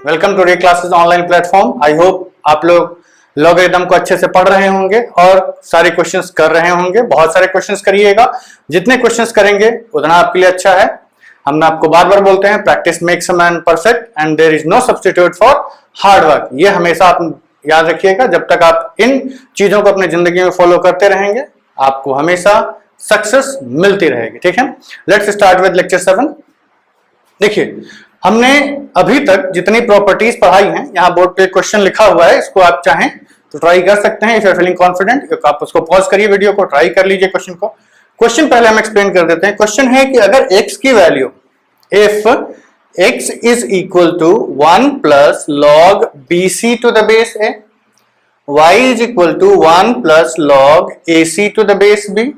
Welcome to day classes online platform. I hope आप लोग logarithm को अच्छे से पढ़ रहे होंगे और सारे क्वेश्चंस कर रहे होंगे। बहुत सारे क्वेश्चंस करिएगा, जितने क्वेश्चंस करेंगे उतना आपके लिए अच्छा है। हम आपको बार बार बोलते हैं practice makes a man perfect and there is no substitute for hard work. ये हमेशा आप याद रखिएगा। जब तक आप इन चीजों को अपनी जिंदगी में फॉलो करते रहेंगे आपको हमेशा सक्सेस मिलती रहेगी। ठीक है, लेट्स स्टार्ट विद लेक्चर 7। देखिए, हमने अभी तक जितनी प्रॉपर्टीज पढ़ाई हैं, यहाँ बोर्ड पे क्वेश्चन लिखा हुआ है, इसको आप चाहें तो ट्राई कर सकते हैं। If you are feeling confident आप उसको पॉज करिए, वीडियो को ट्राई कर लीजिए क्वेश्चन को। क्वेश्चन पहले हम एक्सप्लेन कर देते हैं। क्वेश्चन है कि अगर x की value if x is equal to 1 plus log bc to the base a, y is equal to 1 plus log ac to the base b,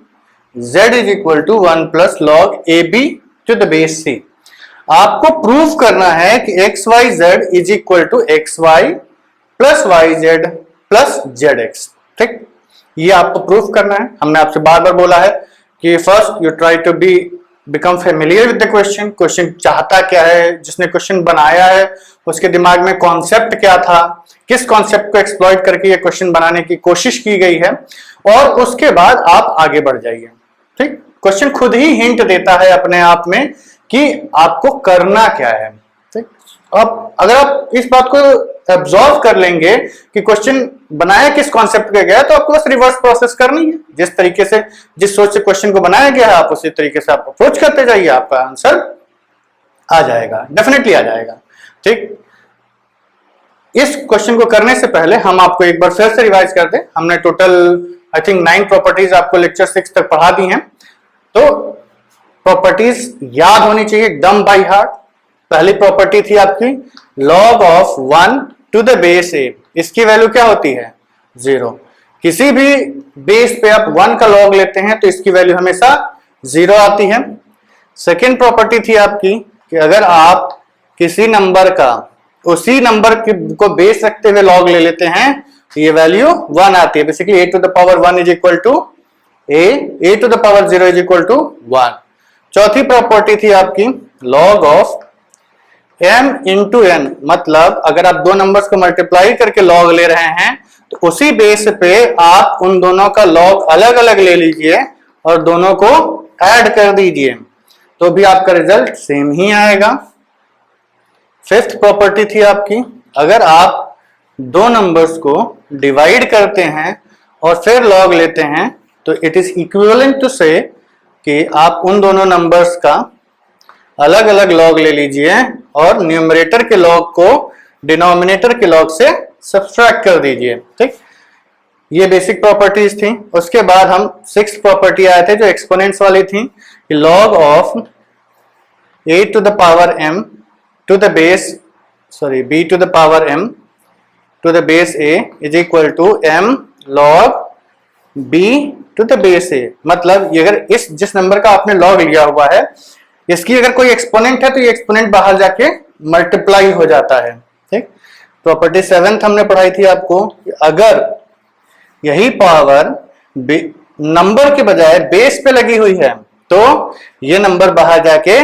z is equal to 1 plus log ab to the base c। आपको prove करना है कि x y z is equal to x y plus y z plus z x. ठीक, ये आपको prove करना है। हमने आपसे बार बार बोला है कि first you try to become familiar with the question. Question चाहता क्या है, जिसने क्वेश्चन बनाया है उसके दिमाग में कॉन्सेप्ट क्या था, किस कॉन्सेप्ट को एक्सप्लॉइट करके ये क्वेश्चन बनाने की कोशिश की गई है, और उसके बाद आप आगे बढ़ जाइए। ठीक, क्वेश्चन खुद ही हिंट देता है अपने आप में कि आपको करना क्या है। ठीक, अब अगर आप इस बात को एब्जॉर्व कर लेंगे कि क्वेश्चन बनाया किस कॉन्सेप्ट पे गया, तो आपको बस रिवर्स प्रोसेस करनी है। जिस तरीके से, जिस सोच से क्वेश्चन को बनाया गया है, आप उसी तरीके से आप अप्रोच करते जाइए, आपका आंसर आ जाएगा, डेफिनेटली आ जाएगा। ठीक, इस क्वेश्चन को करने से पहले हम आपको एक बार फिर से रिवाइज कर दें। हमने टोटल आई थिंक 9 प्रॉपर्टीज आपको लेक्चर 6 तक पढ़ा दी हैं, तो प्रॉपर्टीज याद होनी चाहिए एकदम बाय हार्ट। पहली प्रॉपर्टी थी आपकी log of 1 to the base a, इसकी वैल्यू क्या होती है 0। किसी भी बेस पे आप 1 का log लेते हैं तो इसकी वैल्यू हमेशा 0 आती है। सेकेंड प्रॉपर्टी थी आपकी कि अगर आप किसी नंबर का उसी नंबर को बेस रखते हुए log ले लेते हैं तो ये वैल्यू 1 आती है। Basically a to the power 1 is equal to a to the power 0 is equal to 1। चौथी प्रॉपर्टी थी आपकी log of m into n, मतलब अगर आप दो नंबर्स को मल्टीप्लाई करके log ले रहे हैं तो उसी बेस पे आप उन दोनों का log अलग अलग ले लीजिए और दोनों को ऐड कर दीजिए, तो भी आपका रिजल्ट सेम ही आएगा। फिफ्थ प्रॉपर्टी थी आपकी अगर आप दो नंबर्स को डिवाइड करते हैं और फिर log लेते हैं तो इट इज इक्विवेलेंट टू से कि आप उन दोनों नंबर्स का अलग अलग log ले लीजिए और न्यूमरेटर के log को डिनोमिनेटर के log से सब्सट्रैक्ट कर दीजिए। ठीक, ये बेसिक प्रॉपर्टीज थी। उसके बाद हम 6th प्रॉपर्टी आए थे जो एक्सपोनेंट्स वाली थी कि log of a to the power m to the base b to the power m to the base a is equal to m log b to the base a। मतलब अगर इस जिस नंबर का आपने log लिया हुआ है इसकी अगर कोई एक्सपोनेंट है तो ये एक्सपोनेंट बाहर जाके मल्टीप्लाई हो जाता है। ठीक, प्रॉपर्टी 7th हमने पढ़ाई थी आपको कि अगर यही पावर नंबर के बजाय बेस पे लगी हुई है तो ये नंबर बाहर जाके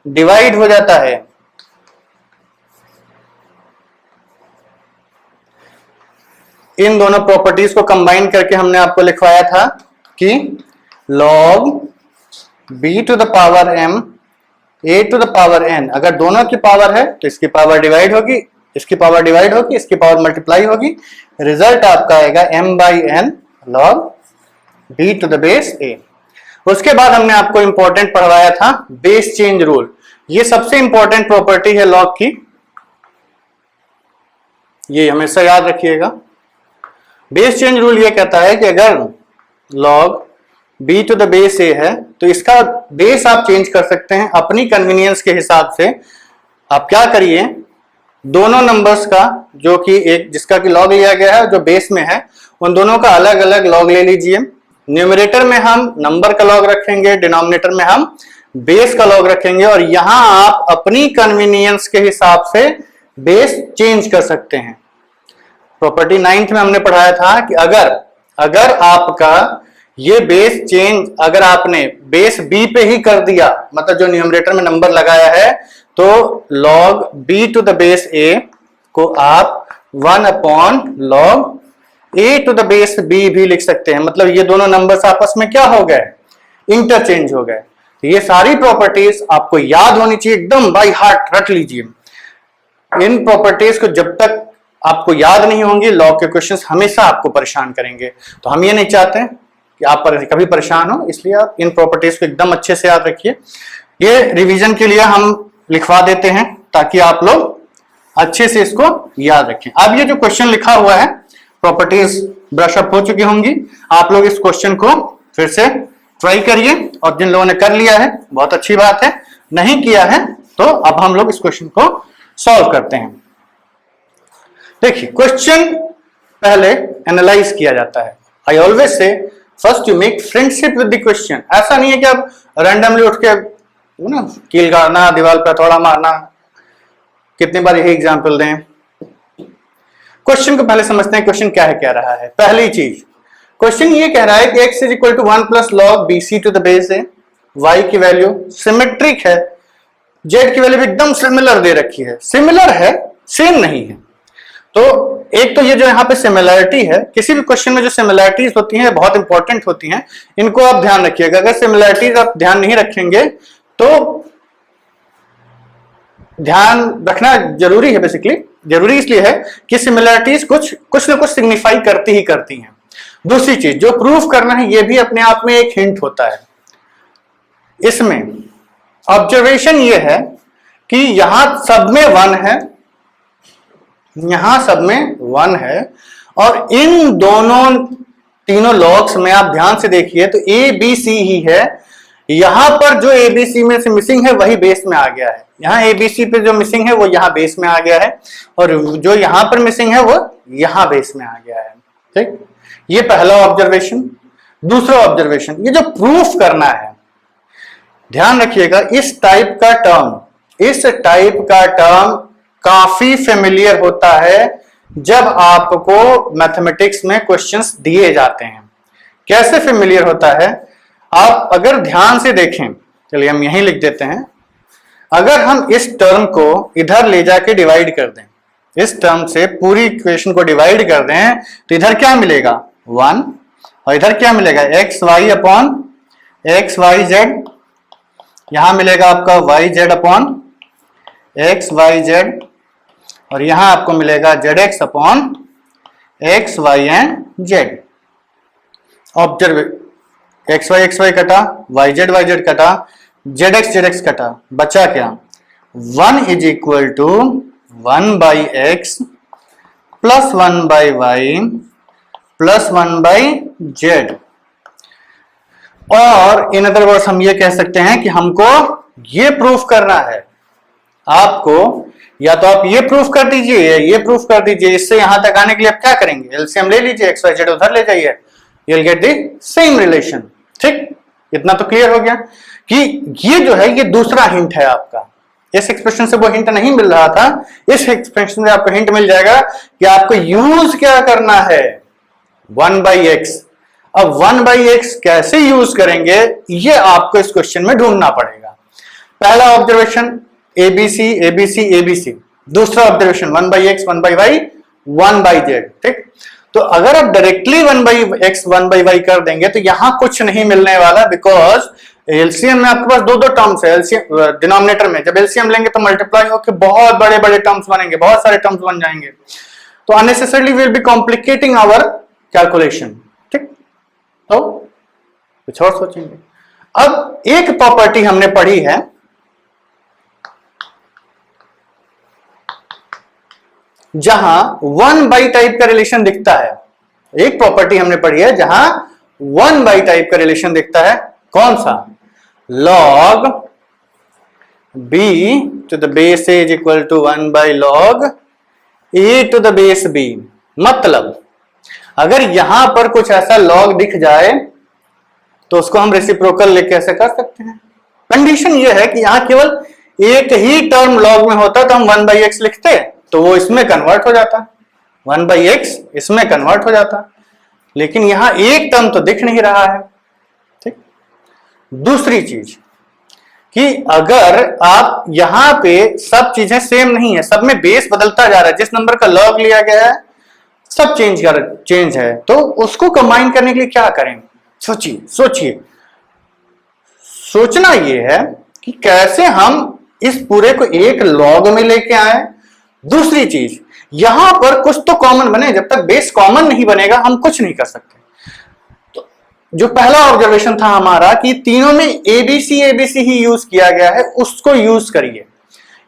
डिवाइड हो जाता है। इन दोनों प्रॉपर्टीज को कंबाइन करके हमने आपको लिखवाया था कि log b to the power m a to the power n, अगर दोनों की पावर है तो इसकी पावर डिवाइड होगी, इसकी पावर डिवाइड होगी, इसकी पावर मल्टीप्लाई होगी, रिजल्ट आपका आएगा m by n log b to the base a। उसके बाद हमने आपको इंपॉर्टेंट पढ़वाया था बेस चेंज रूल। ये सबसे इंपॉर्टेंट प्रॉपर्टी है log की, ये हमेशा याद रखिएगा। बेस चेंज रूल ये कहता है कि अगर log b to the base a है तो इसका बेस आप चेंज कर सकते हैं अपनी कन्वीनियंस के हिसाब से। आप क्या करिए, दोनों नंबर्स का जो कि एक जिसका कि log लिया गया है जो बेस में है उन दोनों का अलग अलग log ले लीजिए। न्यूमरेटर में हम नंबर का log रखेंगे, डिनोमिनेटर में हम बेस का log रखेंगे, और यहां आप अपनी कन्वीनियंस के हिसाब से बेस चेंज कर सकते हैं। प्रॉपर्टी 9th में हमने पढ़ाया था कि अगर आपका ये बेस चेंज अगर आपने बेस b पे ही कर दिया, मतलब जो न्यूमरेटर में नंबर लगाया है, तो log b to the base a को आप 1/log a to the base b भी लिख सकते हैं। मतलब ये दोनों नंबर्स आपस में क्या हो गए, इंटरचेंज हो गए। ये सारी प्रॉपर्टीज आपको याद होनी चाहिए, एकदम बाय हार्ट रट लीजिए। इन प्रॉपर्टीज को जब तक आपको याद नहीं होंगी, लॉग के क्वेश्चंस हमेशा आपको परेशान करेंगे। तो हम ये नहीं चाहते कि आप कभी परेशान हो, इसलिए आप इन प्रॉपर्टीज को एकदम अच्छे से याद रखिए। ये रिवीजन के लिए हम लिखवा देते हैं ताकि आप लोग अच्छे से इसको याद रखें। अब ये जो क्वेश्चन लिखा हुआ है, प्रॉपर्टीज ब्रश अप हो चुकी होंगी, आप लोग इस क्वेश्चन को फिर से ट्राई करिए, और जिन लोगों ने कर लिया है बहुत अच्छी बात है, नहीं किया है तो अब हम लोग इस क्वेश्चन को सॉल्व करते हैं। देखिए, क्वेश्चन पहले एनालाइज किया जाता है। आई ऑलवेज से first you make friendship with the question. ऐसा नहीं है कि आप रैंडमली उठ के ना कील गाड़ना, दीवार पर थोड़ा मारना, कितनी बार यही एग्जाम्पल दें। क्वेश्चन को पहले समझते हैं, क्वेश्चन क्या है, क्या रहा है। पहली चीज, क्वेश्चन ये कह रहा है कि x = 1 + log bc to the base a, y की वैल्यू सिमेट्रिक है, z की वैल्यू भी एकदम सिमिलर दे रखी है। सिमिलर है, सेम नहीं है। तो एक तो ये जो यहाँ पे सिमिलैरिटी है, किसी भी क्वेश्चन में जो सिमिलैरिटीज होती हैं बहुत इंपॉर्टेंट होती हैं, इनको आप ध्यान रखिएगा। अगर सिमिलैरिटीज आप ध्यान नहीं रखेंगे तो ध्यान रखना जरूरी है। बेसिकली जरूरी इसलिए है कि सिमिलैरिटीज कुछ ना कुछ सिग्निफाई करती ही करती हैं। दूसरी चीज, जो प्रूफ करना है ये भी अपने आप में एक हिंट होता है। इसमें ऑब्जर्वेशन ये है कि यहां सब में 1 है, यहां सब में 1 है, और इन दोनों तीनों लॉग्स में आप ध्यान से देखिए तो ए बी सी ही है। यहां पर जो ए बी सी में से मिसिंग है वही बेस में आ गया है। यहां ए बी सी पे जो मिसिंग है वो यहां बेस में आ गया है, और जो यहां पर मिसिंग है वो यहां बेस में आ गया है। ठीक, ये पहला ऑब्जर्वेशन। दूसरा ऑब्जर्वेशन, ये जो प्रूफ करना है, ध्यान रखिएगा इस टाइप का टर्म काफी फेमिलियर होता है जब आपको मैथमेटिक्स में क्वेश्चंस दिए जाते हैं। कैसे फेमिलियर होता है, आप अगर ध्यान से देखें, चलिए हम यहीं लिख देते हैं। अगर हम इस टर्म को इधर ले जाके डिवाइड कर दें, इस टर्म से पूरी इक्वेशन को डिवाइड कर दें, तो इधर क्या मिलेगा 1, और इधर क्या मिलेगा xy/xyz, यहां मिलेगा आपका yz/xyz, और यहां आपको मिलेगा zx/xy and z। Observe, xy कटा, yz कटा, zx कटा, बचा क्या 1 = 1/x + 1/y + 1/z। और इन अदर वर्ड्स हम ये कह सकते हैं कि हमको ये प्रूफ करना है। आपको या तो आप ये प्रूफ कर दीजिए या ये प्रूफ कर दीजिए। इससे यहां तक आने के लिए आप क्या करेंगे, एलसीएम ले लीजिए, एक्स वाई जेड उधर ले जाइए, you will get the same relation. ठीक, इतना तो क्लियर हो गया कि ये जो है ये दूसरा हिंट है आपका। इस एक्सप्रेशन से वो हिंट नहीं मिल रहा था, इस एक्सप्रेशन में आपको हिंट मिल जाएगा कि आपको यूज क्या करना है 1/x। अब 1/x कैसे यूज करेंगे ये आपको इस क्वेश्चन में ढूंढना पड़ेगा। पहला ऑब्जर्वेशन एबीसी एबीसी एबीसी, दूसरा ऑब्जर्वेशन 1/x 1/y 1/z। ठीक, तो अगर आप डायरेक्टली 1/x 1/y कर देंगे तो यहां कुछ नहीं मिलने वाला, बिकॉज एलसीएम में आपके पास दो टर्म्स है। एलसीएम डिनोमिनेटर में जब एलसीएम लेंगे तो मल्टीप्लाई होकर बहुत बड़े बड़े टर्म्स बनेंगे, बहुत सारे टर्म्स बन जाएंगे, तो unnecessarily will be complicating our calculation. ठीक, तो कुछ और सोचेंगे। अब एक प्रॉपर्टी हमने पढ़ी है, जहां 1/, टाइप का रिलेशन दिखता है। एक प्रॉपर्टी हमने पढ़ी है जहां 1/, टाइप का रिलेशन दिखता है। कौन सा, log b to the base a = 1/log a to the base b। मतलब अगर यहां पर कुछ ऐसा log दिख जाए तो उसको हम रेसिप्रोकल लेके ऐसे कर सकते हैं। कंडीशन यह है कि यहां केवल एक ही टर्म log में होता तो हम 1/x लिखते, तो वो इसमें कन्वर्ट हो जाता, 1/x इसमें कन्वर्ट हो जाता, लेकिन यहां एक टर्म तो दिख नहीं रहा है। ठीक, दूसरी चीज कि अगर आप यहां पे सब चीजें सेम नहीं है, सब में बेस बदलता जा रहा है, जिस नंबर का लॉग लिया गया है सब चेंज है, तो उसको कंबाइन करने के लिए क्या करें? सोचिए। सोचना यह है कि कैसे हम इस पूरे को एक लॉग में लेके आए। दूसरी चीज, यहां पर कुछ तो कॉमन बने, जब तक बेस कॉमन नहीं बनेगा हम कुछ नहीं कर सकते। तो जो पहला ऑब्जर्वेशन था हमारा कि तीनों में एबीसी ही यूज किया गया है, उसको यूज करिए।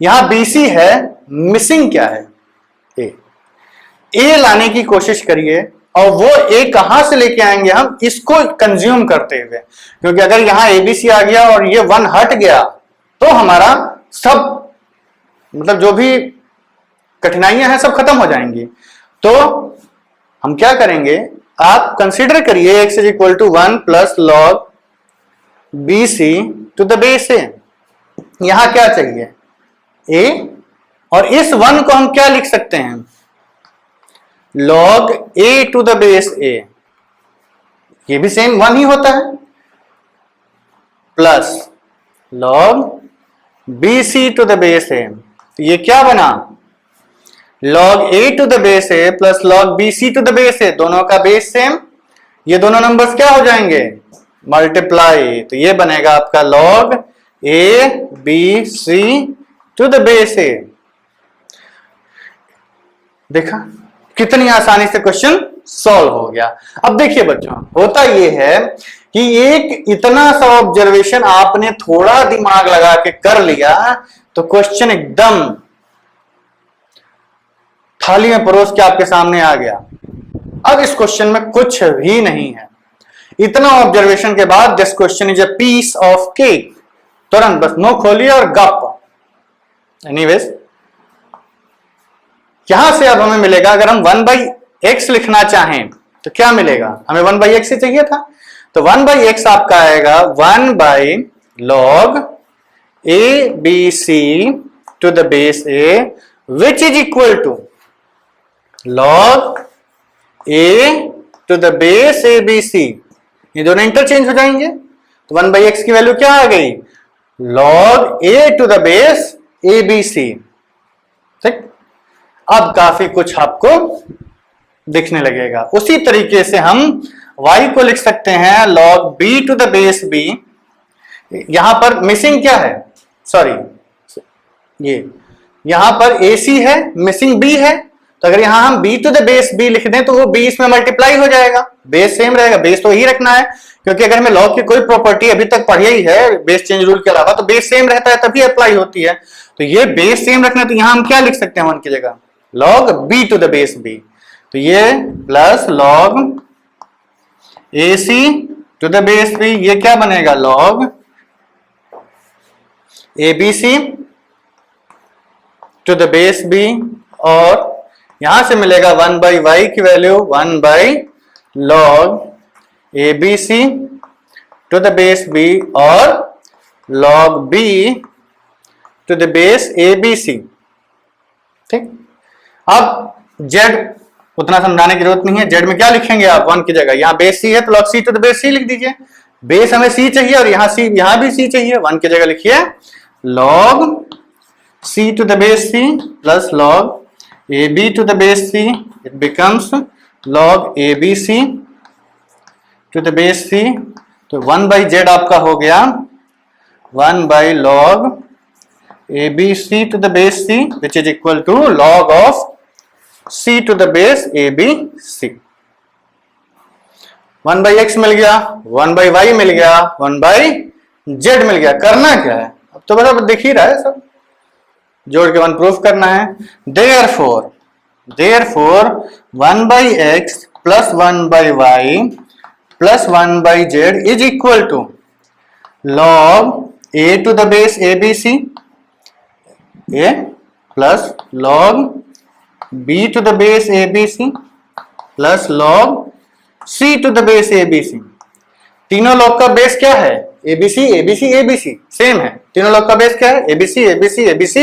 यहां बीसी है, मिसिंग क्या है? ए लाने की कोशिश करिए, और वो ए कहां से लेके आएंगे हम? इसको कंज्यूम करते हुए, क्योंकि अगर यहां एबीसी आ गया और ये 1 हट गया तो हमारा सब मतलब जो भी कठिनाइयां हैं सब खत्म हो जाएंगी। तो हम क्या करेंगे, आप कंसीडर करिए x is equal to 1 plus log B C to the base A. यहां क्या चाहिए? a, और इस 1 को हम क्या लिख सकते हैं? log a to the base a, ये भी सेम 1 ही होता है, plus log bc to the base a। तो ये क्या बना? log a to the base a plus log bc to the base a, दोनों का बेस सेम, ये दोनों नंबर्स क्या हो जाएंगे? मल्टीप्लाई। तो ये बनेगा आपका log a bc to the base a। देखा कितनी आसानी से क्वेश्चन सॉल्व हो गया। अब देखिए बच्चों, होता यह है कि एक इतना सा ऑब्जर्वेशन आपने थोड़ा दिमाग लगा के कर लिया तो क्वेश्चन एकदम थाली में परोस के आपके सामने आ गया। अब इस क्वेश्चन में कुछ भी नहीं है। इतना ऑब्जर्वेशन के बाद this question is a piece of cake. तुरंत बस मुंह खोलिए और गप। एनीवेज, यहां से अब हमें मिलेगा, अगर हम 1/x लिखना चाहें तो क्या मिलेगा? हमें 1/x ही चाहिए था, तो 1/x आपका आएगा 1/log abc to the base a which is equal to log a to the base abc। ये दोनों इंटरचेंज हो जाएंगे, तो 1/x की वैल्यू क्या आ गई? log a to the base abc। ठीक, अब काफी कुछ आपको दिखने लगेगा। उसी तरीके से हम y को लिख सकते हैं log b to the base b। यहां पर मिसिंग क्या है? सॉरी, ये यहां पर ac है, मिसिंग b है, तो अगर यहां हम b to the base b लिख दें तो वो b इसमें मल्टीप्लाई हो जाएगा, बेस सेम रहेगा। बेस तो ही रखना है, क्योंकि अगर हमें log की कोई प्रॉपर्टी अभी तक पढ़ी ही है बेस चेंज रूल के अलावा, तो बेस सेम रहता है तभी अप्लाई होती है। तो ये बेस सेम रखना है, तो यहां हम क्या लिख सकते हैं 1 की जगह? log b to the base b। तो ये plus log ac to the base b, ये क्या बनेगा? log abc to the base b, और यहां से मिलेगा 1/y की value 1/log abc to the base b और log b to the base abc। ठीक, अब z उतना समझाने की जरूरत नहीं है। z में क्या लिखेंगे आप? 1 की जगह, यहां बेस c है तो log c to the base c लिख दीजिए। बेस हमें c चाहिए और यहां भी c चाहिए, 1 की जगह लिखिए log c to the base c plus log ab to the base c, it becomes log abc to the base c। तो 1/z आपका हो गया 1/log abc to the base c which is equal to log of c to the base abc। 1/x मिल गया, 1/y मिल गया, 1/z मिल गया। करना क्या है? अब तो बराबर दिख ही रहा है, सब जोड़ के 1 प्रूफ करना है। Therefore 1/x plus 1/y plus 1/z is equal to log a to the base abc a plus log b to the base abc plus log c to the base abc। तीनों log का base क्या है? abc abc abc same है। तीनों log का base क्या है? abc abc abc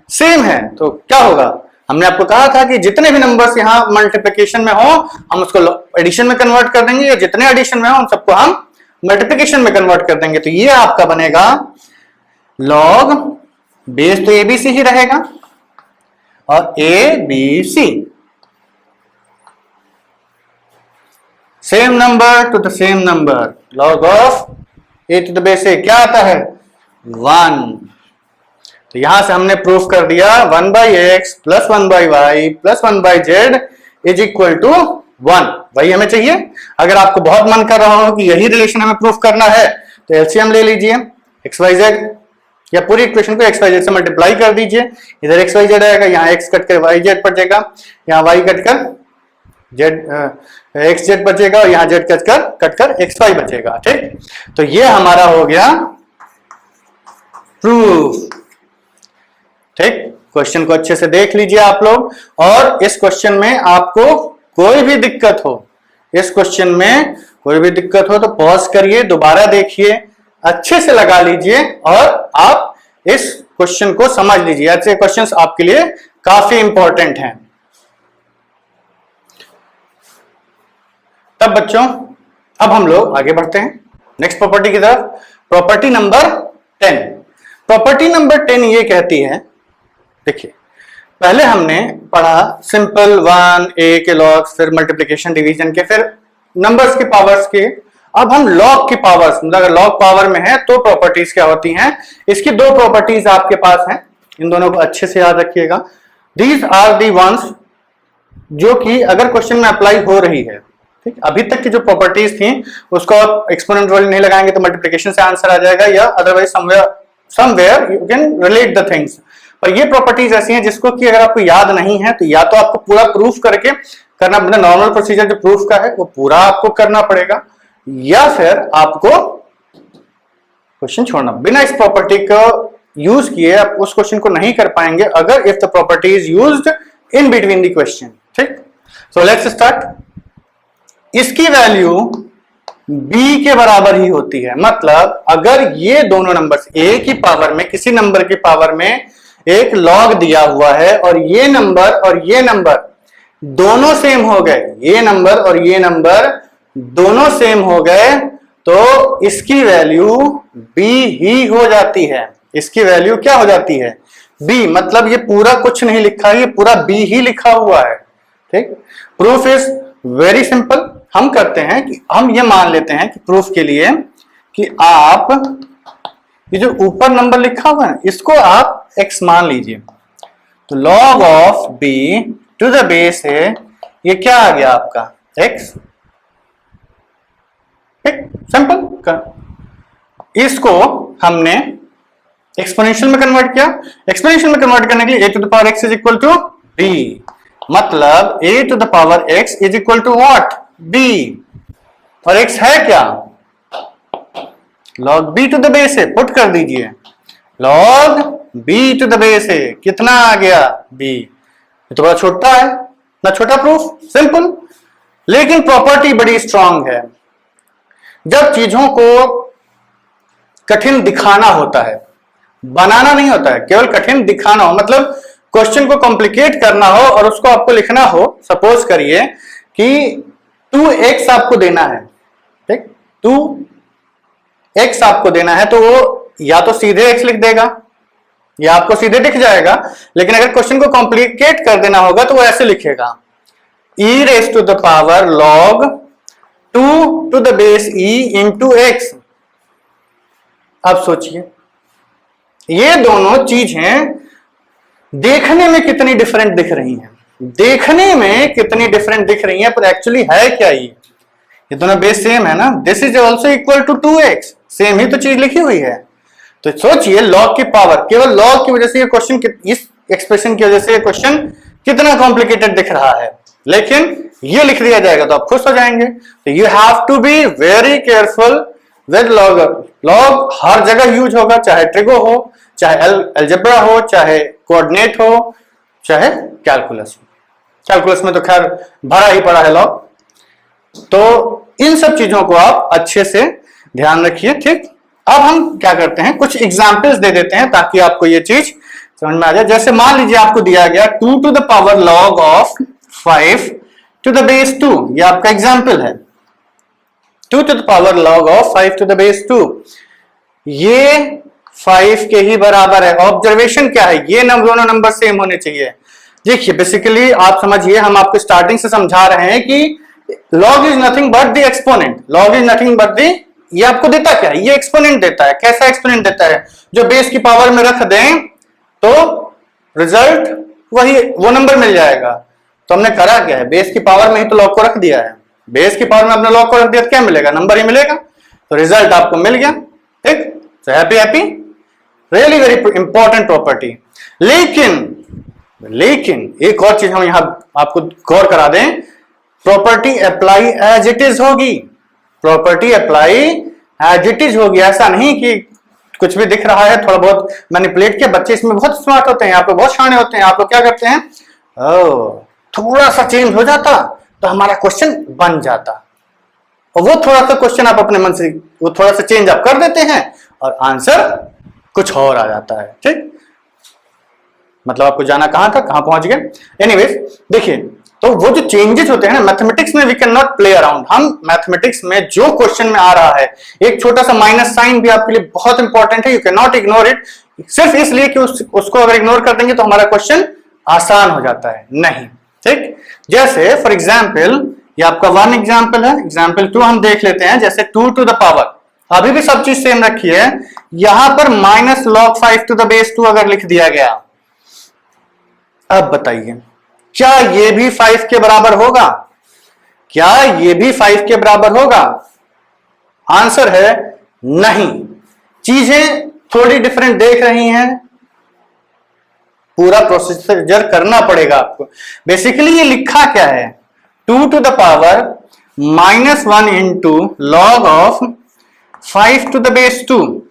same है। तो क्या होगा? हमने आपको कहा था कि जितने भी नंबर्स यहां मल्टीप्लिकेशन में हो हम उसको एडिशन में कन्वर्ट कर देंगे, या जितने एडिशन में हो उन सबको हम मल्टीप्लिकेशन में कन्वर्ट कर देंगे। तो ये आपका बनेगा लॉग बेस तो एबीसी ही रहेगा और ABC same number to the same number, log of A to the base A क्या आता है 1। तो यहां से हमने प्रूफ कर दिया 1/x plus 1/y plus 1/z is equal to 1। वही हमें चाहिए। अगर आपको बहुत मन कर रहा हो कि यही रिलेशन हमें प्रूफ करना है तो एलसीएम ले लीजिए xyz या पूरी इक्वेशन को xyz से मल्टीप्लाई कर दीजिए। इधर xyz आएगा, यहाँ x कट कर yz बचेगा, यहाँ y कट कर z xz बचेगा और यहाँ z कट कर xy बचेगा। ठीक, तो ये हमारा हो गया प्रूफ। ठीक, क्वेश्चन को अच्छे से देख लीजिए आप लोग, और इस क्वेश्चन में आपको कोई भी दिक्कत हो, इस क्वेश्चन में कोई भी दिक्कत हो तो पॉज करिए, दोबारा देखिए, अच्छे से लगा लीजिए और आप इस क्वेश्चन को समझ लीजिए। ऐसे क्वेश्चंस आपके लिए काफी इंपॉर्टेंट हैं। तब बच्चों अब हम लोग आगे बढ़ते हैं नेक्स्ट प्रॉपर्टी की तरफ। Property number 10। प्रॉपर्टी नंबर 10 ये कहती है, देखिए पहले हमने पढ़ा सिंपल 1 a के लॉग्स, फिर मल्टीप्लिकेशन डिवीजन के, फिर नंबर्स के पावर्स के। अब हम लॉग की पावर्स, मतलब अगर लॉग पावर में है तो प्रॉपर्टीज क्या होती हैं। इसकी दो प्रॉपर्टीज आपके पास हैं, इन दोनों को अच्छे से याद रखिएगा। दीज आर दी वंस जो कि अगर क्वेश्चन में अप्लाई हो रही है। ठीक, अभी तक की जो प्रॉपर्टीज थी उसको आप एक्सपोनेंट वैल्यू नहीं लगाएंगे तो मल्टीप्लिकेशन से आंसर आ जाएगा, या otherwise somewhere you can relate the things. पर ये प्रॉपर्टीज ऐसी हैं जिसको कि अगर आपको याद नहीं है तो या तो आपको पूरा प्रूफ करके करना, मतलब नॉर्मल प्रोसीजर जो प्रूफ का है वो पूरा आपको करना पड़ेगा, या फिर आपको क्वेश्चन छोड़ना। बिना इस प्रॉपर्टी को यूज किए आप उस क्वेश्चन को नहीं कर पाएंगे अगर if the property is used in between the question. ठीक, सो लेट्स स्टार्ट। इसकी वैल्यू b के बराबर ही होती है, मतलब अगर ये दोनों नंबर्स a की पावर में किसी नंबर की पावर में एक लॉग दिया हुआ है और ये नंबर दोनों सेम हो गए, ये नंबर और ये नंबर दोनों सेम हो गए, तो इसकी वैल्यू b ही हो जाती है। इसकी वैल्यू क्या हो जाती है b, मतलब ये पूरा कुछ नहीं लिखा है, ये पूरा b ही लिखा हुआ है। ठीक, प्रूफ इज वेरी सिंपल। हम करते हैं कि हम ये मान लेते हैं कि प्रूफ के लिए कि आप ये जो ऊपर नंबर लिखा हुआ है इसको आप x मान लीजिए, तो log of b to the base है, ये क्या आ गया आपका x। ठीक, सिंपल। इसको हमने एक्सपोनेंशियल में कन्वर्ट किया। एक्सपोनेंशियल में कन्वर्ट करने के लिए a to the power x is equal to b, मतलब a to the power x is equal to what b, और x है क्या log b to the base है, पुट कर दीजिए log b to the base है, कितना आ गया b। ये तो बड़ा छोटा है ना, छोटा प्रूफ, सिंपल। लेकिन प्रॉपर्टी बड़ी स्ट्रांग है। जब चीजों को कठिन दिखाना होता है, बनाना नहीं होता है, केवल कठिन दिखाना हो, मतलब क्वेश्चन को कॉम्प्लिकेट करना हो और उसको आपको लिखना हो। सपोज करिए कि 2x आपको देना है, ठीक, 2x आपको देना है, तो वो या तो सीधे x लिख देगा या आपको सीधे दिख जाएगा, लेकिन अगर क्वेश्चन को कॉम्प्लिकेट कर देना होगा तो वो ऐसे लिखेगा e raised to the power log 2 to the base e into x। अब सोचिए ये दोनों चीजें देखने में कितनी डिफरेंट दिख रही हैं, देखने में कितनी डिफरेंट दिख रही हैं, पर एक्चुअली है क्या ये दोनों बेस सेम है ना। This is also equal to 2x, same ही तो चीज लिखी हुई है। तो सोचिए लॉग की पावर, केवल लॉग की वजह से ये क्वेश्चन, इस एक्सप्रेशन की वजह से ये क्वेश्चन कितना कॉम्प्लिकेटेड दिख रहा है, लेकिन ये लिख दिया जाएगा तो आप खुश हो जाएंगे। तो you have to be very careful with log. Log हर जगह यूज होगा, चाहे ट्रिगो हो, चाहे अलजेब्रा हो, चाहे कोऑर्डिनेट हो, चाहे कैलकुलस हो। कैलकुलस में तो खैर भरा ही पड़ा है लॉग। तो इन सब चीजों को आप अच्छे से ध्यान रखिए। ठीक, अब हम क्या करते हैं, कुछ एग्जाम्पल्स दे देते हैं ताकि आपको ये चीज समझ में आ जाए। जैसे मान लीजिए आपको दिया गया 2 to the power log of 5 to the base 2, ये आपका एग्जाम्पल है। 2 to the power log of 5 to the base 2, ये 5 के ही बराबर है। ऑब्जर्वेशन क्या है, ये दोनों नंबर सेम होने चाहिए। देखिए बेसिकली आप समझिए, हम आपको स्टार्टिंग से समझा रहे हैं कि log is nothing but the exponent, log is nothing but the, ये आपको देता क्या है, ये एक्सपोनेंट देता है। कैसा एक्सपोनेंट देता है, जो बेस की पावर में रख दें तो रिजल्ट वही वो नंबर मिल जाएगा। तो हमने करा क्या है, बेस की पावर में ही तो लॉग को रख दिया है, बेस की पावर में अपने लॉग को रख दिया तो क्या मिलेगा, नंबर ही मिलेगा। तो रिजल्ट आपको मिल गया, ठीक। तो happy happy, really very important property. लेकिन एक और चीज हम यहां आपको गौर करा दें, property apply as it is होगी, property apply as it is होगी। ऐसा नहीं कि कुछ भी दिख रहा है थोड़ा बहुत मैनिपुलेट किया, बच्चे इसमें बहुत स्मार्ट होते हैं, आप लोग बहुत शाने होते हैं। आप लोग क्या करते हैं, थोड़ा सा चेंज हो जाता तो हमारा क्वेश्चन बन जाता, और वो थोड़ा सा क्वेश्चन आप अपने मन से वो थोड़ा सा चेंज आप कर देते हैं और आंसर कुछ और आ जाता है, ठीक। मतलब आपको जाना कहां था, कहां पहुंच गए। एनीवेज देखिए, तो वो जो चेंजेस होते हैं ना मैथमेटिक्स में, we can not play around. हम मैथमेटिक्स में जो क्वेश्चन में आ रहा है, एक छोटा सा माइनस साइन भी आपके लिए बहुत इंपॉर्टेंट है, you can not ignore it, सिर्फ इसलिए कि उसको अगर इग्नोर कर देंगे तो हमारा क्वेश्चन आसान हो जाता है, नहीं, ठीक। जैसे फॉर एग्जाम्पल, ये आपका 1 एग्जाम्पल है, एग्जाम्पल 2 हम देख लेते हैं। जैसे 2 टू द पावर, अभी भी सब चीज सेम रखी है, यहां पर minus log 5 to the base 2 अगर लिख दिया गया, अब बताइए क्या ये भी 5 के बराबर होगा, क्या ये भी 5 के बराबर होगा? आंसर है नहीं। चीजें थोड़ी डिफरेंट देख रही हैं, पूरा प्रोसीजर करना पड़ेगा आपको। बेसिकली ये लिखा क्या है, 2 to the power -1 into log of 5 to the base 2।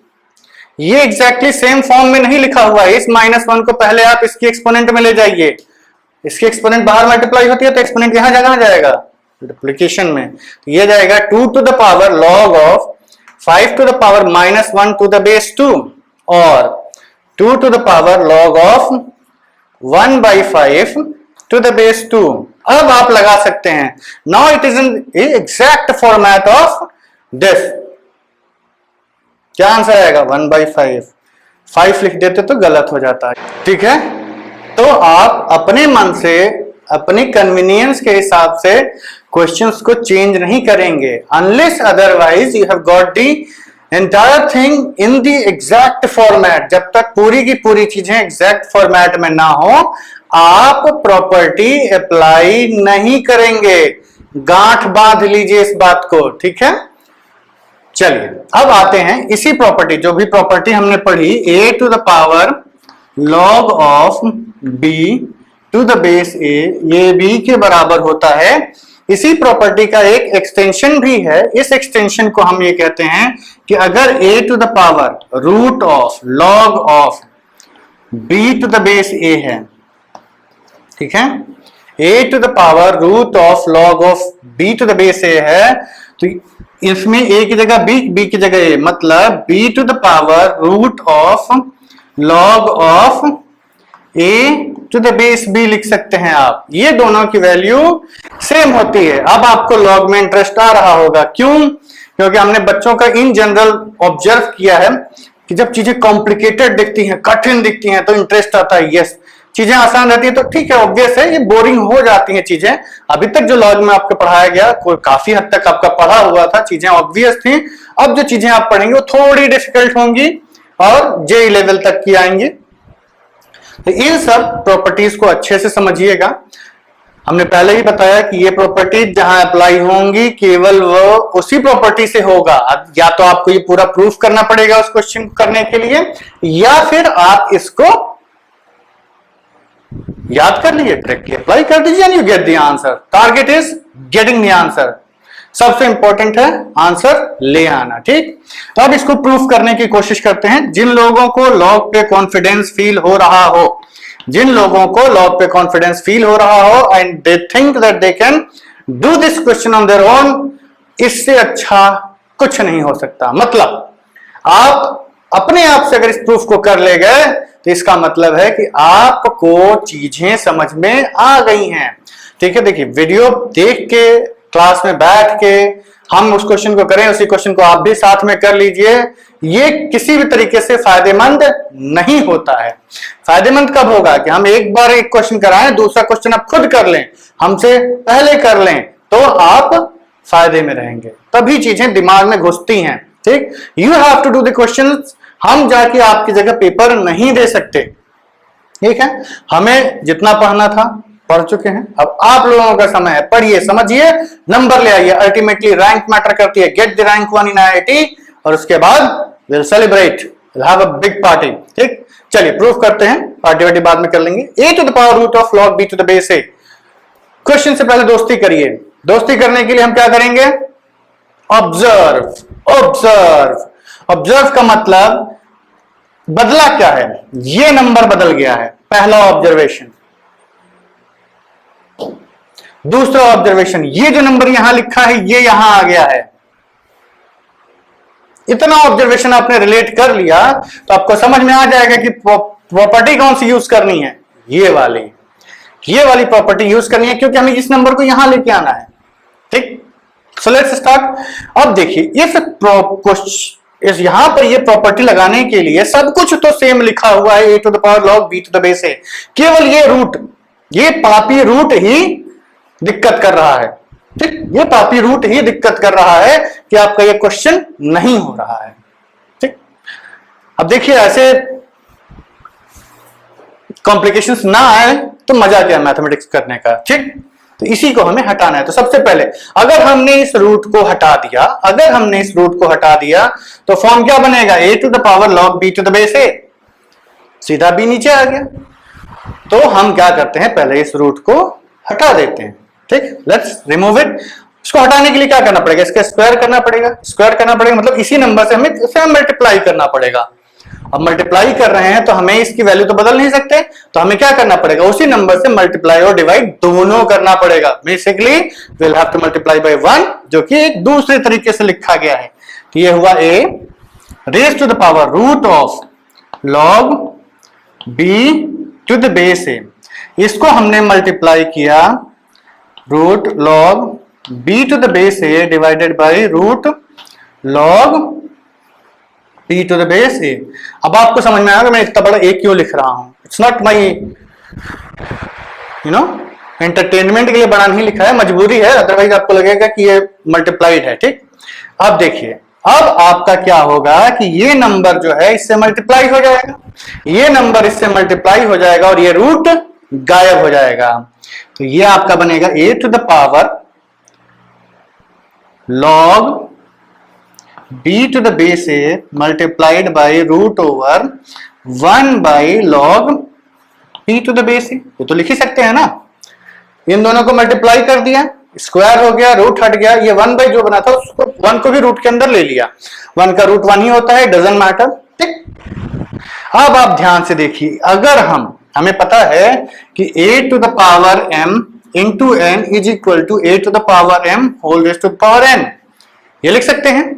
ये एग्जैक्टली सेम फॉर्म में नहीं लिखा हुआ है। इस -1 को पहले आप इसकी एक्सपोनेंट में ले जाइए, इसकी एक्सपोनेंट बाहर मल्टीप्लाई होती है तो एक्सपोनेंट यहां जगह जाएगा मल्टीप्लिकेशन में, तो ये जाएगा 2 to the power log of 5 to the power -1 to the base 2 और 2 to the power log of 1/5 to the base 2। अब आप लगा सकते हैं, now it is in exact format of this. क्या आंसर आएगा, 1/5। 5 लिख देते तो गलत हो जाता है, ठीक है। तो आप अपने मन से, अपनी कन्वीनियंस के हिसाब से क्वेश्चंस को चेंज नहीं करेंगे, unless otherwise you have got the entire thing in the exact format. जब तक पूरी की पूरी चीजें एग्जैक्ट फॉर्मेट में ना हो, आप प्रॉपर्टी अप्लाई नहीं करेंगे। गांठ बांध लीजिए इस बात को, ठीक है। चलिए अब आते हैं इसी प्रॉपर्टी, जो भी प्रॉपर्टी हमने पढ़ी, a to the power log of b to the base a, ये b के बराबर होता है। इसी प्रॉपर्टी का एक एक्सटेंशन भी है। इस एक्सटेंशन को हम ये कहते हैं कि अगर a to the power root of log of b to the base a है, ठीक है, a to the power root of log of b to the base a है, तो इसमें a की जगह b की जगह a, मतलब b to the power root of log of a to the base b लिख सकते हैं आप। ये दोनों की वैल्यू सेम होती है। अब आपको log में इंटरेस्ट आ रहा होगा, क्यों? क्योंकि हमने बच्चों का इन जनरल ऑब्जर्व किया है कि जब चीजें कॉम्प्लिकेटेड दिखती हैं, कठिन दिखती हैं, तो इंटरेस्ट आता है। यस, चीजें आसान रहती है तो ठीक है, ऑब्वियस है, ये बोरिंग हो जाती हैं चीजें। अभी तक जो लॉग में आपको पढ़ाया गया काफी हद तक आपका पढ़ा हुआ था, चीजें ऑब्वियस थी। अब जो चीजें आप पढ़ेंगे वो थोड़ी डिफिकल्ट होंगी और जे लेवल तक की आएंगी। तो इन सब प्रॉपर्टीज को अच्छे से समझिएगा। हमने पहले ही बताया कि ये प्रॉपर्टी जहां अप्लाई होंगी केवल वो उसी प्रॉपर्टी से होगा। अब या तो आपको ये पूरा प्रूफ करना पड़ेगा उस क्वेश्चन करने के लिए, या फिर आप इसको याद कर लीजिए, डायरेक्टली अप्लाई कर दीजिए and you get the answer. Target is getting the answer. सबसे इंपॉर्टेंट है आंसर ले आना, ठीक। तो अब इसको प्रूफ करने की कोशिश करते हैं। जिन लोगों को लॉग पे कॉन्फिडेंस फील हो रहा हो, जिन लोगों को लॉग पे कॉन्फिडेंस फील हो रहा हो and they think that they can do this question on their own, इससे अच्छा कुछ नहीं हो सकता। मतलब आप अपने आप से अगर इस प्रूफ को कर ले गए तो इसका मतलब है कि आपको चीजें समझ में आ गई हैं, ठीक है। देखिए वीडियो देख के क्लास में बैठ के हम उस क्वेश्चन को करें, उसी क्वेश्चन को आप भी साथ में कर लीजिए, ये किसी भी तरीके से फायदेमंद नहीं होता है। फायदेमंद कब होगा कि हम एक बार एक क्वेश्चन कराएं, दूसरा क्वेश्चन आप खुद कर लें, हमसे पहले कर लें, तो आप फायदे में रहेंगे, तभी चीजें दिमाग में घुसती हैं। ठीक, you have to do the questions, हम जाके आपकी जगह पेपर नहीं दे सकते। ठीक है, हमें जितना पढ़ना था पढ़ चुके हैं, अब आप लोगों का समय है, पढ़िए, समझिए, नंबर ले आइए। अल्टीमेटली रैंक मैटर करती है, get the rank 1 in IIT, और उसके बाद will celebrate, will have a big party. ठीक, चलिए प्रूफ करते हैं, पार्टी वार्टी बाद में कर लेंगे। a to the power root of log b to the base a। Question से पहले दोस्ती करिए, दोस्ती करने के लिए हम क्या करेंगे, ऑब्जर्व। ऑब्जर्व, ऑब्जर्व का मतलब बदला क्या है, ये नंबर बदल गया है, पहला ऑब्जर्वेशन। दूसरा ऑब्जर्वेशन, ये जो नंबर यहां लिखा है ये यहां आ गया है। इतना ऑब्जर्वेशन आपने रिलेट कर लिया तो आपको समझ में आ जाएगा कि प्रॉपर्टी कौन सी यूज करनी है, ये वाली प्रॉपर्टी यूज करनी है, क्योंकि हमें इस नंबर को यहां लेके आना है। ठीक, सो लेट्स स्टार्ट। अब देखिए इस यहां पर ये प्रॉपर्टी लगाने के लिए सब कुछ तो सेम लिखा हुआ है, a to the power log b to the base a, केवल ये रूट, ये पापी रूट ही दिक्कत कर रहा है। ठीक, ये पापी रूट ही दिक्कत कर रहा है कि आपका ये क्वेश्चन नहीं हो रहा है। ठीक, अब देखिए ऐसे कॉम्प्लिकेशंस ना आए तो मजा क्या मैथमेटिक्स करने का। ठीक, तो इसी को हमें हटाना है। तो सबसे पहले अगर हमने इस रूट को हटा दिया, तो फॉर्म क्या बनेगा, a to the power log b to the base a, सीधा b नीचे आ गया। तो हम क्या करते हैं, पहले इस रूट को हटा देते हैं। ठीक, लेट्स रिमूव इट। इसको हटाने के लिए क्या करना पड़ेगा, इसका स्क्वायर करना पड़ेगा, मतलब इसी नंबर से हमें इसे मल्टीप्लाई करना पड़ेगा। अब मल्टीप्लाई कर रहे हैं तो हमें इसकी वैल्यू तो बदल नहीं सकते, तो हमें क्या करना पड़ेगा, उसी नंबर से मल्टीप्लाई और डिवाइड दोनों करना पड़ेगा। Basically will have to multiply by 1, जो कि एक दूसरे तरीके से लिखा गया है। तो ये हुआ a raise to the power root of log b to the base a। इसको हमने मल्टीप्लाई किया root log b to the base a divided by root log b to the base a। अब आपको समझ में आएगा मैं इतना बड़ा a क्यों लिख रहा हूं। इट्स नॉट माई एंटरटेनमेंट के लिए बड़ा नहीं लिखा है, मजबूरी है, अदरवाइज आपको लगेगा कि ये मल्टीप्लाइड है। ठीक, अब देखिए, अब आपका क्या होगा कि ये नंबर जो है इससे मल्टीप्लाई हो जाएगा, ये नंबर इससे मल्टीप्लाई हो जाएगा और ये रूट गायब हो जाएगा। तो ये आपका बनेगा a to the power log b to the base a multiplied by root over 1 by log b to the base a। ये तो लिख ही सकते हैं ना, इन दोनों को मल्टीप्लाई कर दिया, स्क्वायर हो गया, रूट हट गया, ये 1 बाई जो बना था उसको 1 को भी रूट के अंदर ले लिया, 1 का रूट 1 ही होता है, डजंट मैटर। ठीक, अब आप ध्यान से देखिए, अगर हमें पता है कि a to the power m into n is equal to a to the power m whole raise to the power n, ये लिख सकते हैं।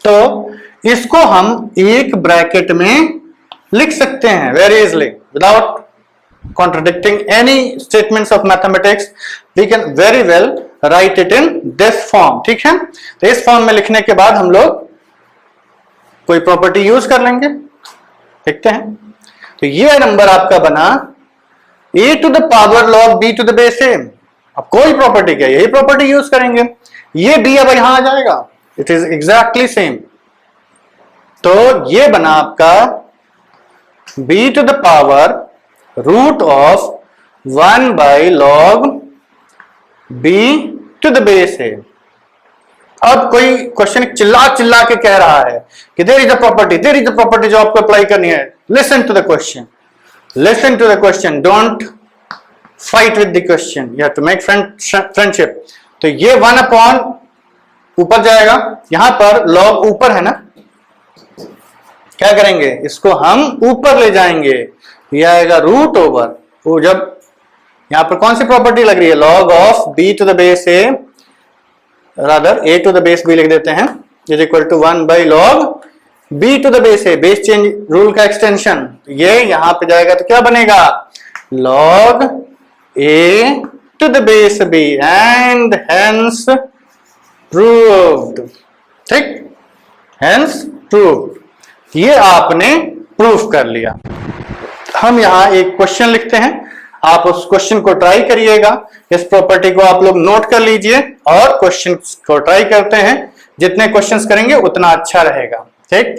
तो इसको हम एक ब्रैकेट में लिख सकते हैं very easily without contradicting any statements of mathematics, we can very well write it in this form। ठीक है, तो इस फॉर्म में लिखने के बाद हम लोग कोई प्रॉपर्टी यूज कर लेंगे, देखते हैं। तो ये नंबर आपका बना a to the power log b to the base a। अब कोई प्रॉपर्टी क्या, यही प्रॉपर्टी यूज करेंगे, ये b अब यहां आ जाएगा, इट इज एग्जैक्टली सेम। तो ये बना आपका b to the power root of 1 by log b to the base है। अब कोई क्वेश्चन चिल्ला चिल्ला के कह रहा है कि देयर इज अ प्रॉपर्टी जो आपको अप्लाई करनी है। Listen to the question, don't fight with the question, you have to make friendship. तो ये 1 अपॉन ऊपर जाएगा, यहां पर log ऊपर है ना, क्या करेंगे, इसको हम ऊपर ले जाएंगे, ये आएगा रूट ओवर, वो जब यहां पर कौन सी प्रॉपर्टी लग रही है, log of b to the base a, rather a to the base b लिख देते हैं, is equal to 1 by log b to the base a, base change rule का एक्सटेंशन, ये यहां पे जाएगा तो क्या बनेगा, log a to the base b and hence proved। ठीक, hence proved, ये आपने प्रूफ कर लिया। हम यहां एक क्वेश्चन लिखते हैं, आप उस क्वेश्चन को ट्राई करिएगा। इस प्रॉपर्टी को आप लोग नोट कर लीजिए और क्वेश्चन को ट्राई करते हैं। जितने क्वेश्चंस करेंगे उतना अच्छा रहेगा। ठीक,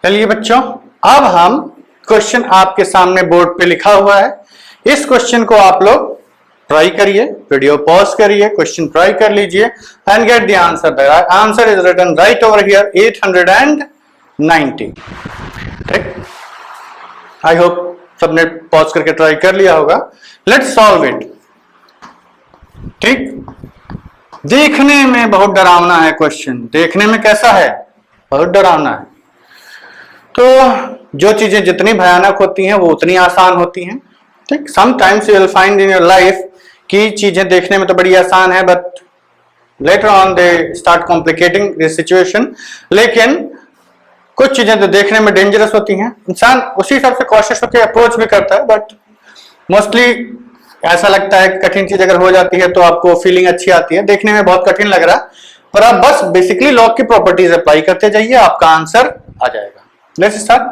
चलिए बच्चों, अब हम क्वेश्चन आपके सामने बोर्ड पे लिखा हुआ है, इस क्वेश्चन को आप लोग ट्राई करिए, वीडियो पॉज करिए, क्वेश्चन ट्राई कर लीजिए and get the answer. The answer is written right over here 890। ठीक, आई होप सबने पॉज करके ट्राई कर लिया होगा। Let's solve it. ठीक, देखने में बहुत डरावना है क्वेश्चन, देखने में कैसा है, बहुत डरावना है। तो जो चीजें जितनी भयानक होती हैं वो उतनी आसान होती हैं। ठीक, sometimes you will find in your life कि चीजें देखने में तो बड़ी आसान है, but later on they start complicating this situation. लेकिन कुछ चीजें तो देखने में डेंजरस होती हैं, इंसान उसी हिसाब से कॉशियस होकर अप्रोच भी करता है, बट मोस्टली ऐसा लगता है कि कठिन चीज अगर हो जाती है तो आपको फीलिंग अच्छी आती है, देखने में बहुत कठिन लग रहा है, पर आप बस बेसिकली लॉग की प्रॉपर्टीज अप्लाई करते जाइए, आपका आंसर आ जाएगा। Let's start.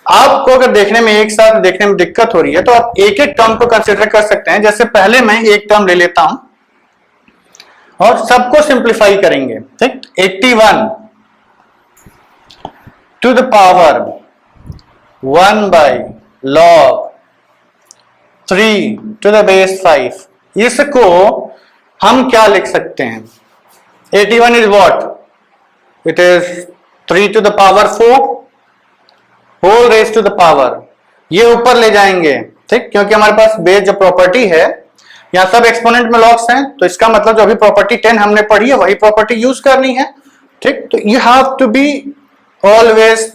आपको अगर देखने में एक साथ देखने में दिक्कत हो रही है तो आप एक एक टर्म को कंसिडर कर सकते हैं। जैसे पहले मैं एक टर्म ले लेता हूं और सबको सिंप्लीफाई करेंगे। ठीक, 81 to the power 1 by log 3 to the base 5, इसको हम क्या लिख सकते हैं? 81 is what? It is 3 to the power 4 whole raise to the power, ये ऊपर ले जाएंगे। ठीक, क्योंकि हमारे पास बेस जो प्रॉपर्टी है, यहां सब एक्सपोनेंट में लॉग्स हैं, तो इसका मतलब जो अभी प्रॉपर्टी 10 हमने पढ़ी है वही प्रॉपर्टी यूज करनी है। ठीक, तो you have to be always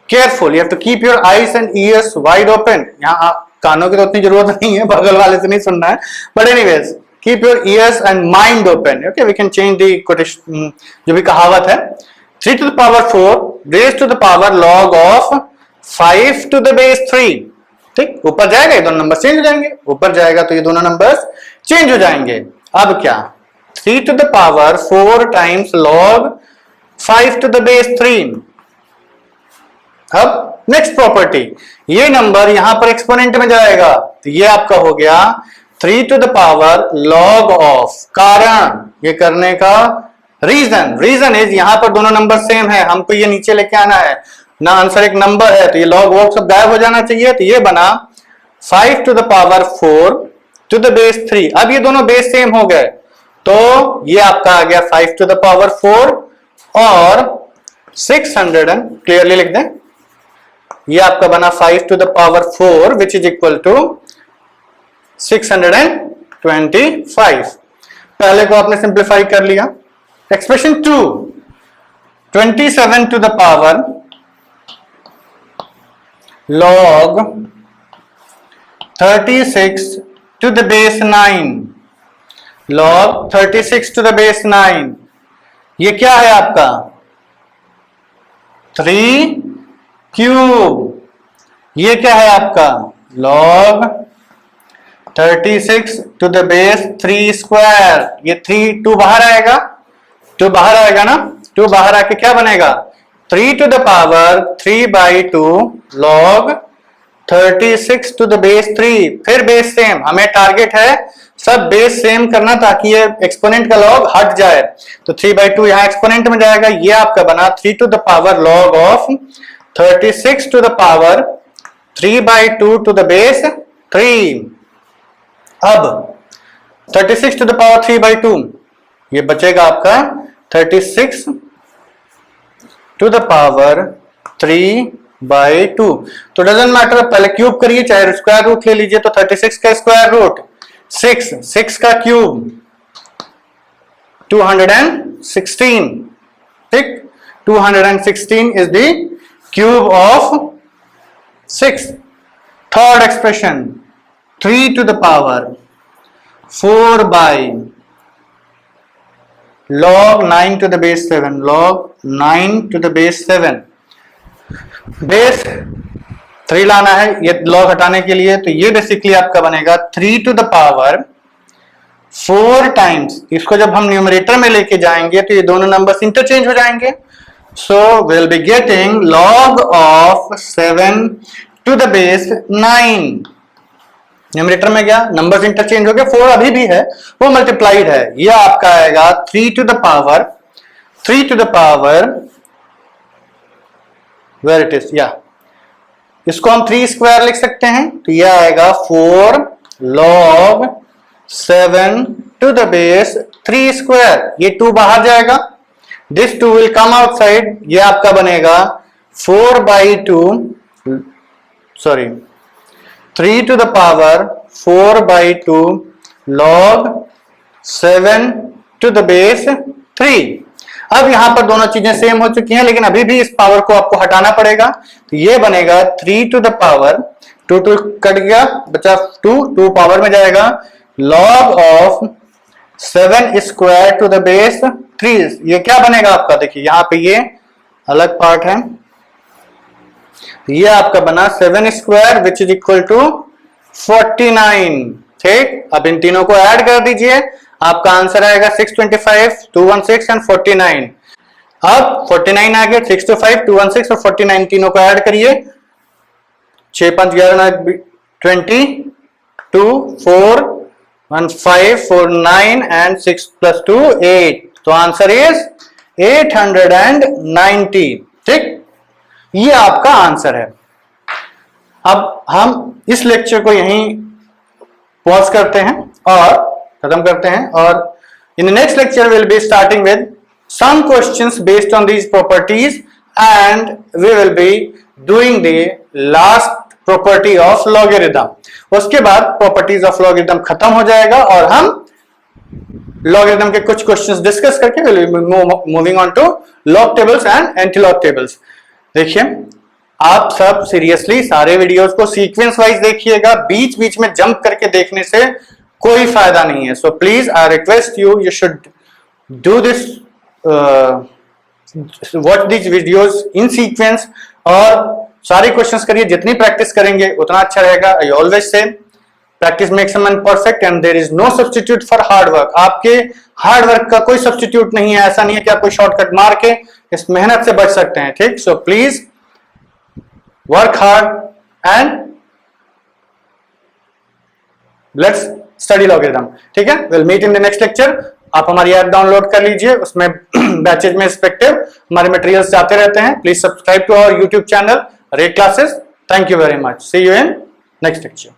careful, you have to keep your eyes and ears wide open. यहाँ कानों की तो उतनी जरूरत नहीं है, बगल वाले से नहीं सुनना है, but anyways keep your ears and mind open. Okay, we can change the quotation, जो भी कहावत है। 3 to the power 4 raised to the power log of 5 to the base 3। ठीक, ऊपर जाएगा ये दोनों नंबर चेंज हो जाएंगे, ऊपर जाएगा तो ये दोनों नंबर्स चेंज हो जाएंगे। अब क्या? 3 to the power 4 times log 5 to the base 3। अब नेक्स्ट प्रॉपर्टी, ये नंबर यहां पर एक्सपोनेंट में जाएगा, तो ये आपका हो गया 3 to the power log of, कारण ये करने का रीजन इज यहां पर दोनों नंबर सेम है, हमको ये नीचे लेके आना है ना, आंसर एक नंबर है तो ये लॉग वॉग सब गायब हो जाना चाहिए। तो ये बना 5 to the power 4 to the base 3। अब ये दोनों बेस सेम हो गए, तो ये आपका आ गया 5 to the power 4 और 600 क्लियरली लिख दें, ये आपका बना 5 to the power 4 which is equal to 625। पहले को आपने सिंप्लीफाई कर लिया। Expression 2, 27 to the power log 36 to the base 9, log 36 to the base 9, ये क्या है आपका? 3 क्यूब। ये क्या है आपका? log 36 to the base 3 square. ये 3 2 बाहर आएगा, 2 बाहर आएगा ना, 2 बाहर आके क्या बनेगा? 3 to the power 3 by 2 log 36 to the base 3। फिर बेस सेम, हमें टारगेट है सब बेस सेम करना ताकि ये एक्सपोनेंट का लॉग हट जाए। तो 3 by 2 यहां एक्सपोनेंट में जाएगा, ये आपका बना 3 to the power log of 36 to the power 3 by 2 to the base 3। अब 36 to the power 3 by 2, ये बचेगा आपका 36 to the power 3 by 2। तो डजंट मैटर, पहले क्यूब करिए, चाहे स्क्वायर रूट ले लीजिए। तो 36 का स्क्वायर रूट 6 का क्यूब 216। ठीक, 216 is the cube of 6। Third expression 3 to the power 4 by log 9 to the base 7, log 9 to the base 7। Base 3 लाना है ये लॉग हटाने के लिए, तो ये बेसिकली आपका बनेगा 3 टू द पावर 4 टाइम्स। इसको जब हम न्यूमरेटर में लेके जाएंगे तो ये दोनों नंबर्स इंटरचेंज हो जाएंगे। So will be getting log of 7 to the base 9। Numerator में गया, नंबर्स इंटरचेंज हो गए, 4 अभी भी है, वो मल्टीप्लाइड है। ये आपका आएगा 3 to the power where it is, या इसको हम 3 स्क्वायर लिख सकते हैं, तो ये आएगा 4 log 7 to the base 3 square. ये 2 बाहर जाएगा, दिस 2 विल कम आउटसाइड, ये आपका बनेगा 3 to the power 4/2 log 7 to the base 3। अब यहां पर दोनों चीजें सेम हो चुकी हैं, लेकिन अभी भी इस पावर को आपको हटाना पड़ेगा, तो ये बनेगा 3 टू द पावर 2 कट गया, बचा 2 पावर में जाएगा, log of 7 square to the base 3। ये क्या बनेगा आपका, देखिए यहां पे ये अलग पार्ट है, ये आपका बना 7 square which is equal to 49। ठीक, अब इन तीनों को ऐड कर दीजिए, आपका आंसर आएगा 625, 216 एंड 49। अब 49 आ गया, 625, 216 और 49 तीनों को ऐड करिए, 6 5 11 20, 2 4 1 5 4 9 एंड 6 + 2 8। तो आंसर इज 890। ठीक, ये आपका आंसर है। अब हम इस लेक्चर को यहीं पॉज करते हैं और खत्म करते हैं, और in the next lecture will be starting with some questions based on these properties and we will be doing the last property of logarithm. उसके बाद प्रॉपर्टीज ऑफ लॉगरिथम खत्म हो जाएगा और हम लॉगरिथम के कुछ क्वेश्चंस डिस्कस करके will be moving on to log tables and anti log tables. देखिए आप सब सीरियसली सारे वीडियोस को सीक्वेंस वाइज देखिएगा, बीच बीच में जंप करके देखने से कोई फायदा नहीं है। So please I request you should do this, watch this videos in sequence और सारे क्वेश्चंस करिए। जितनी प्रैक्टिस करेंगे उतना अच्छा रहेगा। I always say practice makes a man perfect and there is no substitute for hard work. आपके hard work का कोई सब्स्टिट्यूट नहीं है, ऐसा नहीं है कि आप कोई शॉर्टकट मार के इस मेहनत से बच सकते हैं। ठीक, so please work hard and let's study logarithm. ठीक है, will meet in the next lecture. आप हमारी ऐप डाउनलोड कर लीजिए, उसमें बैचेज में रिस्पेक्टिव हमारे मटेरियल्स जाते रहते हैं। Please subscribe to our YouTube channel rate classes. Thank you very much, see you in next lecture.